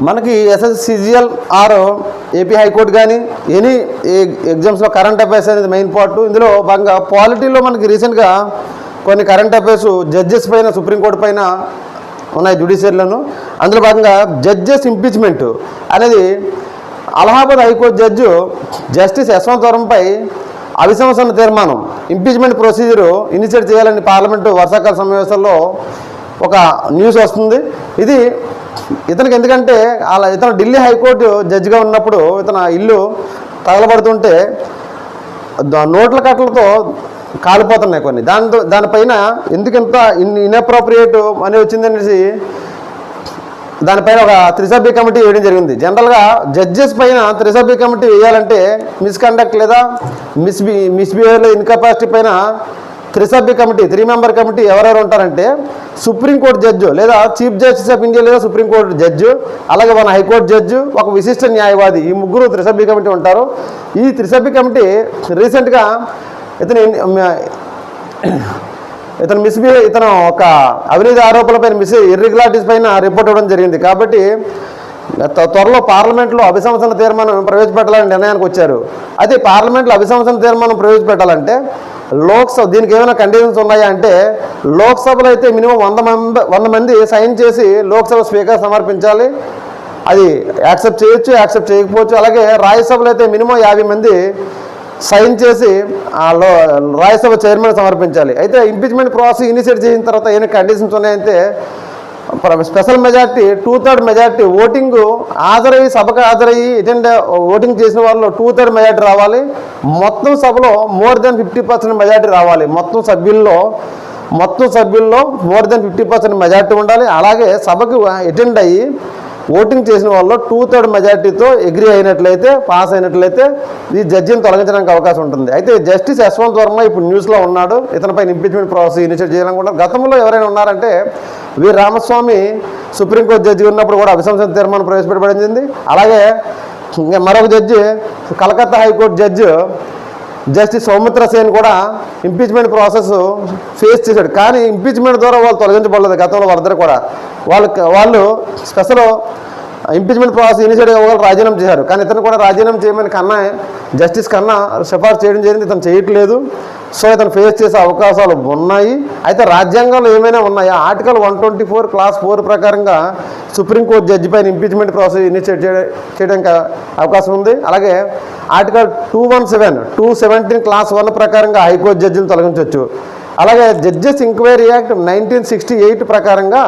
మనకి SSCGL or AP high court కానీ any ఎగ్జామ్స్లో కరెంట్ అఫైర్స్ అనేది మెయిన్ పార్ట్. ఇందులో భాగంగా పాలిటీలో మనకి రీసెంట్గా కొన్ని కరెంట్ అఫైర్స్ జడ్జెస్ పైన సుప్రీంకోర్టు పైన ఉన్నాయి జ్యుడిషియరీలను. అందులో భాగంగా జడ్జెస్ ఇంపీచ్మెంట్ అనేది Allahabad high court judge justice Yashwant వరంపై అవిశ్వాసన తీర్మానం ఇంపీచ్మెంట్ ప్రొసీజరు ఇనిషియేట్ చేయాలని పార్లమెంటు వర్షాకాల సమావేశాల్లో ఒక న్యూస్ వస్తుంది. ఇది ఇతనికి ఎందుకంటే ఇతను ఢిల్లీ హైకోర్టు జడ్జిగా ఉన్నప్పుడు ఇతను ఇల్లు తగలబడుతుంటే నోట్ల కట్టలతో కాలిపోతున్నాయి కొన్ని. దానిపైన ఎందుకంత ఇన్అప్రోప్రియేట్ అని వచ్చిందనేసి దానిపైన ఒక త్రిసభ్య కమిటీ వేయడం జరిగింది. జనరల్గా జడ్జెస్ పైన త్రిసభ్య కమిటీ వేయాలంటే మిస్కండక్ట్ లేదా మిస్బిహేవియర్ ఇన్కెపాసిటీ పైన త్రిసభ్య కమిటీ 3 మెంబర్ కమిటీ ఎవరెవరు ఉంటారంటే సుప్రీంకోర్టు జడ్జు లేదా చీఫ్ జస్టిస్ ఆఫ్ ఇండియా లేదా సుప్రీంకోర్టు జడ్జు, అలాగే మన హైకోర్టు జడ్జు, ఒక విశిష్ట న్యాయవాది, ఈ ముగ్గురు త్రిసభ్య కమిటీ ఉంటారు. ఈ త్రిసభ్య కమిటీ రీసెంట్గా ఇతను ఒక అవినీతి ఆరోపణలపైన ఇర్రెగ్యులారిటీస్ పైన రిపోర్ట్ ఇవ్వడం జరిగింది. కాబట్టి త్వరలో పార్లమెంట్లో అభిశంసన తీర్మానం ప్రవేశపెట్టాలని నిర్ణయానికి వచ్చారు. అయితే పార్లమెంట్లో అభిశంసన తీర్మానం ప్రవేశపెట్టాలంటే లోక్సభ దీనికి ఏమైనా కండిషన్స్ ఉన్నాయా అంటే లోక్సభలో అయితే మినిమం 100 మంది సైన్ చేసి లోక్సభ స్పీకర్ సమర్పించాలి. అది యాక్సెప్ట్ చేయొచ్చు, యాక్సెప్ట్ చేయకపోవచ్చు. అలాగే రాజ్యసభలో అయితే మినిమం 50 మంది సైన్ చేసి రాజ్యసభ చైర్మన్ సమర్పించాలి. అయితే ఇంపీచ్మెంట్ ప్రాసెస్ ఇనిషియేట్ చేసిన తర్వాత ఏమైనా కండిషన్స్ ఉన్నాయంటే స్పెషల్ మెజార్టీ 2/3 మెజార్టీ ఓటింగ్ సభకు హాజరయ్యి ఓటింగ్ చేసిన వాళ్ళు 2/3 మెజార్టీ రావాలి. మొత్తం సభలో మోర్ దెన్ 50% మెజార్టీ రావాలి. మొత్తం సభ్యుల్లో మోర్ దెన్ 50% మెజార్టీ ఉండాలి. అలాగే సభకు అటెండ్ అయ్యి ఓటింగ్ చేసిన వాళ్ళు 2/3 మెజార్టీతో అగ్రీ అయినట్లయితే, పాస్ అయినట్లయితే ఈ జడ్జిని తొలగించడానికి అవకాశం ఉంటుంది. అయితే జస్టిస్ యశ్వంత్ వర్మ ఇప్పుడు న్యూస్లో ఉన్నాడు. ఇతనిపై ఇంపీచ్మెంట్ ప్రాసెస్ ఇనిషియేట్ చేయాలనుకుంటారు. గతంలో ఎవరైనా ఉన్నారంటే వి రామస్వామి సుప్రీంకోర్టు జడ్జి ఉన్నప్పుడు కూడా అభిశంసన తీర్మానం ప్రవేశపెట్టబడింది. అలాగే మరొక judge Calcutta high court judge justice Soumitra Sen కూడా ఇంపీచ్మెంట్ ప్రాసెస్ ఫేస్ చేశాడు. కానీ ఇంపీచ్మెంట్ ద్వారా వాళ్ళు తొలగించబడలేదు. గతంలో వాళ్ళిద్దరు కూడా వాళ్ళు స్పెషల్ ఇంపీచ్మెంట్ ప్రాసెస్ ఇనిషియేట్ అవ్వగల రాజీనామా చేశారు. కానీ ఇతను కూడా రాజీనామా చేయమని జస్టిస్ కన్నా సిఫార్సు చేయడం జరిగింది. ఇతను చేయట్లేదు. సో ఇతను ఫేస్ చేసే అవకాశాలు ఉన్నాయి. అయితే రాజ్యాంగంలో ఏమైనా ఉన్నాయా? ఆర్టికల్ 124 క్లాస్ 4 ప్రకారంగా సుప్రీంకోర్టు జడ్జి పైన ఇంపీచ్మెంట్ ప్రాసెస్ ఇనిషియేట్ చేయడానికి అవకాశం ఉంది. అలాగే ఆర్టికల్ 217 క్లాస్ 1 ప్రకారంగా హైకోర్టు జడ్జిని తొలగించవచ్చు. అలాగే జడ్జెస్ ఎంక్వైరీ యాక్ట్ 1968 ప్రకారంగా